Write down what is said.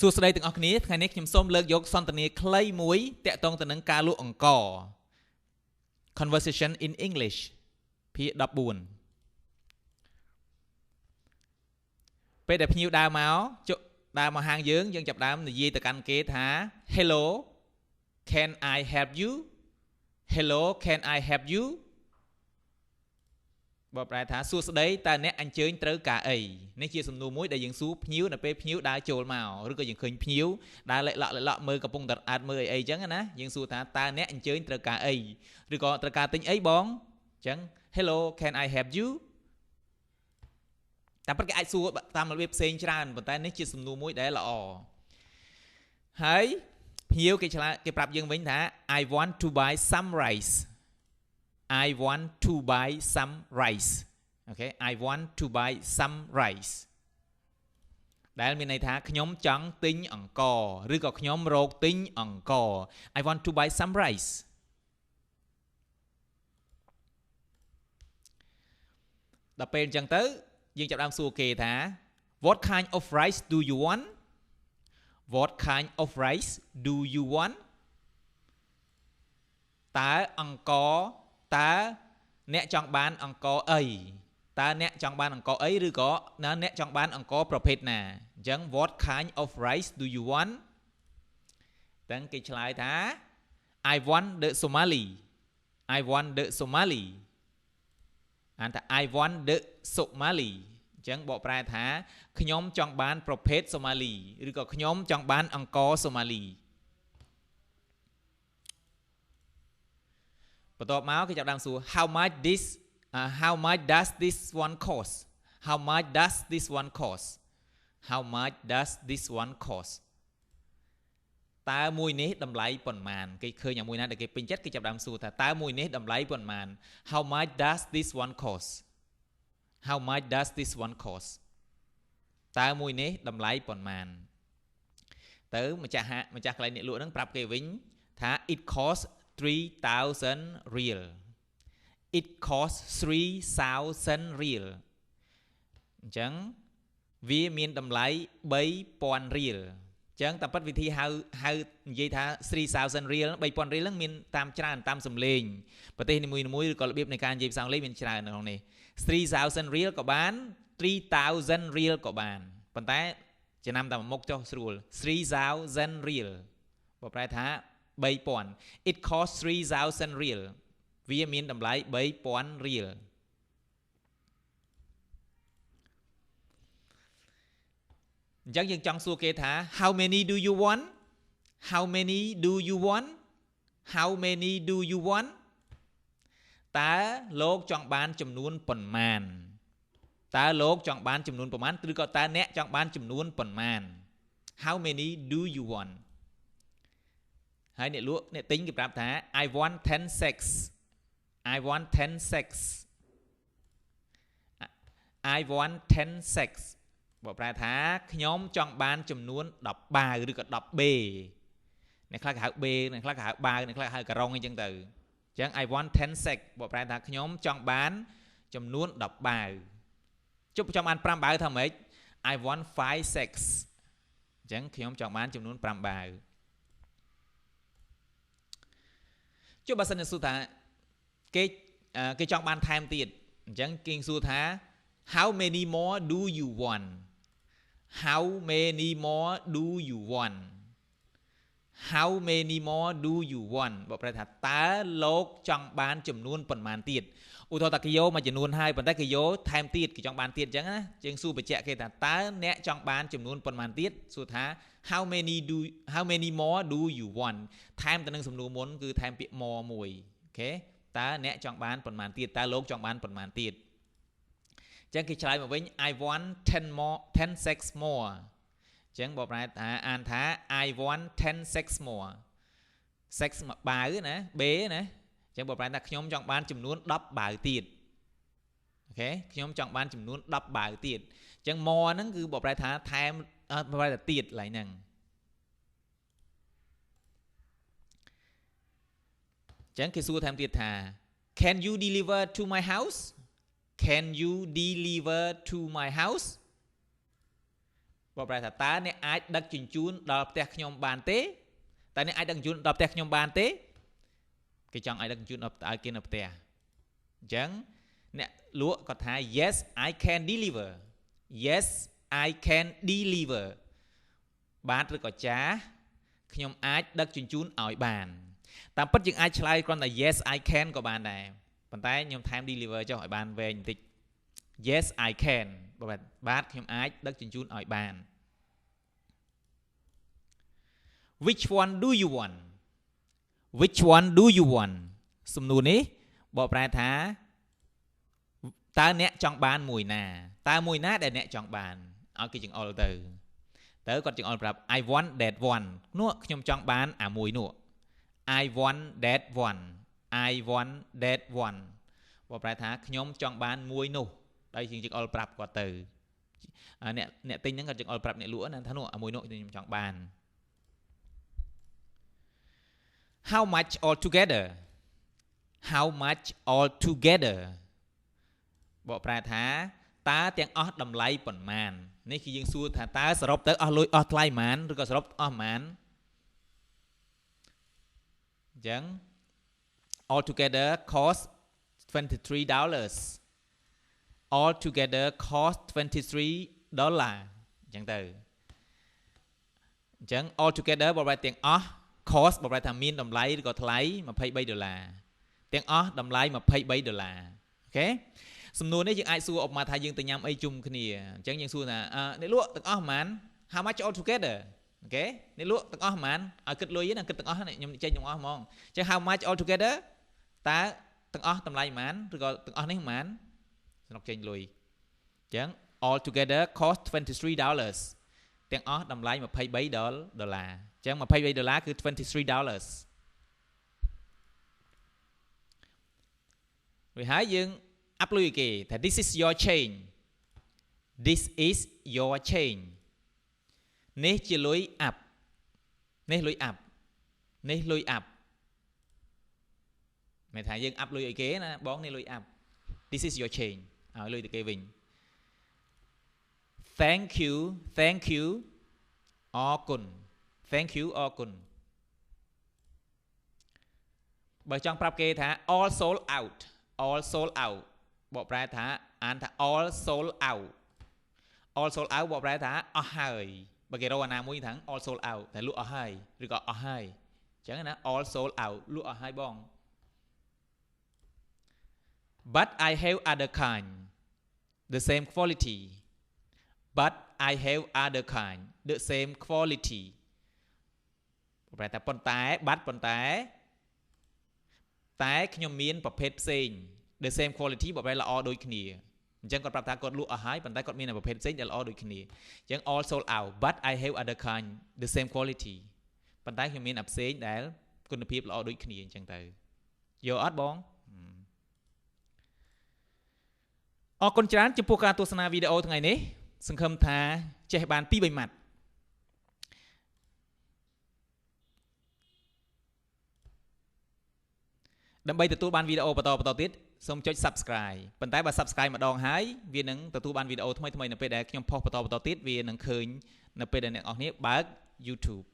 សួស្តីទាំងអស់គ្នាថ្ងៃនេះខ្ញុំសូមលើកយកសន្ទនាខ្លីមួយតាក់ទងទៅនឹងការលក់អង្ករ Conversation in English ភាគ14ពេលដែលភ្ញៀវដើរមកហាងយើងចាប់ដើមនិយាយទៅកាន់គេថា Hello can I help you Hello can I help you បើប្រែថាសួស្តីតើអ្នកអញ្ជើញត្រូវការអីនេះជាសំណួរមួយដែលយើងសួរភ្ញៀវនៅពេលភ្ញៀវដើរចូលមកឬក៏យើងឃើញភ្ញៀវដើរលេខឡក់មើលកំពុងតែអាតមើលអីចឹងណាយើងសួរថាតើអ្នកអញ្ជើញត្រូវការអីឬក៏ត្រូវការទិញអីបងចឹង Hello can I help you តែប៉ុន្តែគេអាចសួរតាមរបៀបផ្សេងច្រើនប៉ុន្តែនេះជាសំណួរមួយដែលល្អហើយភ្ញៀវគេឆ្លើយគេប្រាប់យើងវិញថា I want to buy some rice I want to buy some rice okay I want to buy some rice ដែលមានន័យថាខ្ញុំចង់ទិញអង្ករឬក៏ខ្ញុំរកទិញអង្ករ I want to buy some rice ដល់ពេលអញ្ចឹងទៅយើងចាប់ផ្ដើមសួរគេថា What kind of rice do you want What kind of rice do you want តើអង្ករតើអ្នកចង់បានអង្ករអីតើអ្នកចង់បានអង្ករអីឬក៏អ្នកចង់បានអង្ករប្រភេទណាអញ្ចឹង What kind of rice do you want តើគេឆ្លើយថា I want the Somali I want the Somali អានថា I want the Somali អញ្ចឹងបកប្រែថាខ្ញុំចង់បានប្រភេទ Somali ឬក៏ខ្ញុំចង់បានអង្ករ Somaliបន្ទាប់មកគេចាប់ដើមសួរ How much does this one cost How much does this one cost How much does this one cost តើមួយនេះតម្លៃប៉ុន្មានគេឃើញអាមួយណាដែលគេពេញចិត្តគេចាប់ដើមសួរថាតើមួយនេះតម្លៃប៉ុន្មាន How much does this one cost How much does this one cost តើមួយនេះតម្លៃប៉ុន្មានទៅម្ចាស់កន្លែងអ្នកលក់ហ្នឹងប្រាប់គេវិញថា it costs 3,000 real it costs 3,000 real អញ្ចឹងវាមានតម្លៃ 3,000 real អញ្ចឹងតាមពិតវិធីហៅនិយាយថា 3,000 real 3,000 real ហ្នឹងមានតាមច្រើនតាមសំឡេងប្រទេសនីមួយៗឬក៏របៀបនៃការនិយាយភាសាអង់គ្លេសមានច្រើននៅក្នុងនេះ 3,000 real ក៏បាន 3,000 real ក៏បានប៉ុន្តែចំណាំតែមួយមុខចុះស្រួល 3,000 real បើប្រែថា 3,000 It costs 3,000 real វាមានតម្លៃ 3,000 real អញ្ចឹងយើងចង់សួរគេថា How many do you want How many do you want How many do you want តើលោកចង់បានចំនួនប៉ុន្មានតើលោកចង់បានចំនួនប៉ុន្មានឬក៏តើអ្នកចង់បានចំនួនប៉ុន្មាន How many do you want ហើយអ្នកលក់អ្នកទិញគេប្រាប់ថា I want 10 sacks I want 10 sacks I want 10 sacks បើប្រែថាខ្ញុំចង់បានចំនួន10បាវឬក៏10បេអ្នកខ្លះគេហៅបេអ្នកខ្លះគេហៅបាវអ្នកខ្លះហៅការ៉ុងអីចឹងទៅអញ្ចឹង I want 10 sacks បើប្រែថាខ្ញុំចង់បានចំនួន10បាវចុះចង់បាន5បាវថាម៉េច I want 5 sacks អញ្ចឹងខ្ញុំចង់បានចំនួន5បាវចុះបើសិនជាសួរថាគេចង់បានថែមទៀតអញ្ចឹងគេសួរថា How many more do you want How many more do you want How many more do you want បើប្រែថាតើលោកចង់បានចំនួនប៉ុន្មានទៀតឧទាហរណ៍ថាគេយកមួយចំនួនហើយប៉ុន្តែគេយកថែមទៀតគេចង់បានទៀតអញ្ចឹងណាយើងសួរបញ្ជាក់គេថាតើអ្នកចង់បានចំនួនប៉ុន្មានទៀតសួរថា How many more do you want ថែមទៅនឹងសំណួរមុនគឺថែមពាក្យ more មួយអូខេតើអ្នកចង់បានប៉ុន្មានទៀតតើលោកចង់បានប៉ុន្មានទៀតអញ្ចឹងគេឆ្លើយមកវិញ I want 10 sacks more អញ្ចឹងបើប្រែថាអានថា I want 10 sacks more sacks មួយបាវណាបេណាអញ្ចឹងបើប្រែថាខ្ញុំចង់បានចំនួន10បាវទៀតអូខេខ្ញុំចង់បានចំនួន10បាវទៀតអញ្ចឹង more ហ្នឹងគឺបើប្រែថាថែមបើប្រែថាទៀតឡើយហ្នឹងអញ្ចឹងគេសួរថែមទៀតថា Can you deliver to my house Can you deliver to my house บอกប្រែថាតើអ្នកអាចដឹកជញ្ជូនដល់ផ្ទះខ្ញុំបានទេតើអ្នកអាចដឹកជញ្ជូនដល់ផ្ទះខ្ញុំបានទេគេចង់ឲ្យដឹកជញ្ជូនដល់ឲ្យគេនៅផ្ទះអញ្ចឹងអ្នកលក់គាត់ថា yes I can deliver yes I can deliver បាទឬក៏ចាខ្ញុំអាចដឹកជញ្ជូនឲ្យបានតាមពិតយើងអាចឆ្លើយគ្រាន់តែ yes I can ក៏បានដែរប៉ុន្តែខ្ញុំថែម deliver ចុះឲ្យបានវែងបន្តិច yes I can បាទខ្ញុំអាចដឹកជញ្ជូនឲ្យបាន which one do you want which one do you want សំណួរនេះបកប្រែថាតើអ្នកចង់បានមួយណាតើមួយណាដែលអ្នកចង់បានឲ្យគេចង្អុលទៅគាត់ចង្អុលប្រាប់ I want that one នោះខ្ញុំចង់បានអាមួយនោះ I want that one I want that one បកប្រែថាខ្ញុំចង់បានមួយនោះហើយជាងចង្អុលប្រាប់គាត់ទៅអ្នកទិញហ្នឹងគាត់ចង្អុលប្រាប់អ្នកលក់ណាថានោះអាមួយនោះខ្ញុំចង់បាន How much altogether How much altogether បកប្រែថាតើទាំងអស់តម្លៃប៉ុន្មាននេះគឺយើងសួរថាតើសរុបទៅអស់លុយអស់ថ្លៃប៉ុន្មានឬក៏សរុបអស់ប៉ុន្មានអញ្ចឹង altogether cost $23 altogether cost $23 អញ្ចឹងទៅអញ្ចឹង altogether បកប្រែទាំងអស់ cost បកប្រែថាមានតម្លៃឬក៏ថ្លៃ$23ទាំងអស់តម្លៃ$23អូខេសំណួរនេះយើងអាចសួរឧបមាថាយើងទៅញ៉ាំអីជុំគ្នាអញ្ចឹងយើងសួរថាអ្នកលក់ទាំងអស់ប៉ុន្មាន how much all together អូខេអ្នកលក់ទាំងអស់ប៉ុន្មានឲ្យគិតលុយណាគិតទាំងអស់ខ្ញុំចេញទាំងអស់ហ្មងអញ្ចឹង how much all together តើទាំងអស់តម្លៃប៉ុន្មានឬក៏ទាំងអស់នេះប៉ុន្មានស្នុកចេញលុយអញ្ចឹង all together cost $23 ទាំងអស់តម្លៃ$23អញ្ចឹង$23គឺ$23វាហើយយើងអាប់លុយគេថា this is your change this is your change នេះជាលុយអាប់នេះលុយអាប់នេះលុយអាប់មានថាយើងអាប់លុយឲ្យគេណាបងនេះលុយអាប់ this is your change ឲ្យលុយទៅគេវិញ thank you អរគុណ thank you អរគុណបើចង់ប្រាប់គេថា all sold out បកប្រែថាអានថា all sold out បកប្រែថាអស់ហើយបើគេរកអាណាមួយថា all sold out តែលក់អស់ហើយឬក៏អស់ហើយអញ្ចឹងណា all sold out លក់អស់ហើយបង but I have other kind the same quality but I have other kind the same quality បកប្រែថាប៉ុន្តែតែខ្ញុំមានប្រភេទផ្សេងthe same quality បកប្រែល្អដូចគ្នាអញ្ចឹងគាត់ប្រាប់ថាគាត់លក់អស់ហើយប៉ុន្តែគាត់មានប្រភេទផ្សេងដែលល្អដូចគ្នាអញ្ចឹង all sold out but I have other kind the same quality ប៉ុន្តែខ្ញុំមានអាផ្សេងដែលគុណភាពល្អដូចគ្នាអញ្ចឹងទៅយល់អត់បងអរគុណច្រើនចំពោះការទស្សនាវីដេអូថ្ងៃនេះសង្ឃឹមថាចេះបាន 2-3 ម៉ាត់ដើម្បីទទួលបានវីដេអូបន្តទៀតសូមចុច Subscribe ប៉ុន្តែបើ Subscribe ម្ដងហើយវានឹងទទួលបានវីដេអូថ្មីៗនៅពេលដែលខ្ញុំផុសបន្តទៀតវានឹងឃើញនៅពេលដែលអ្នកនរគ្នាបើក YouTube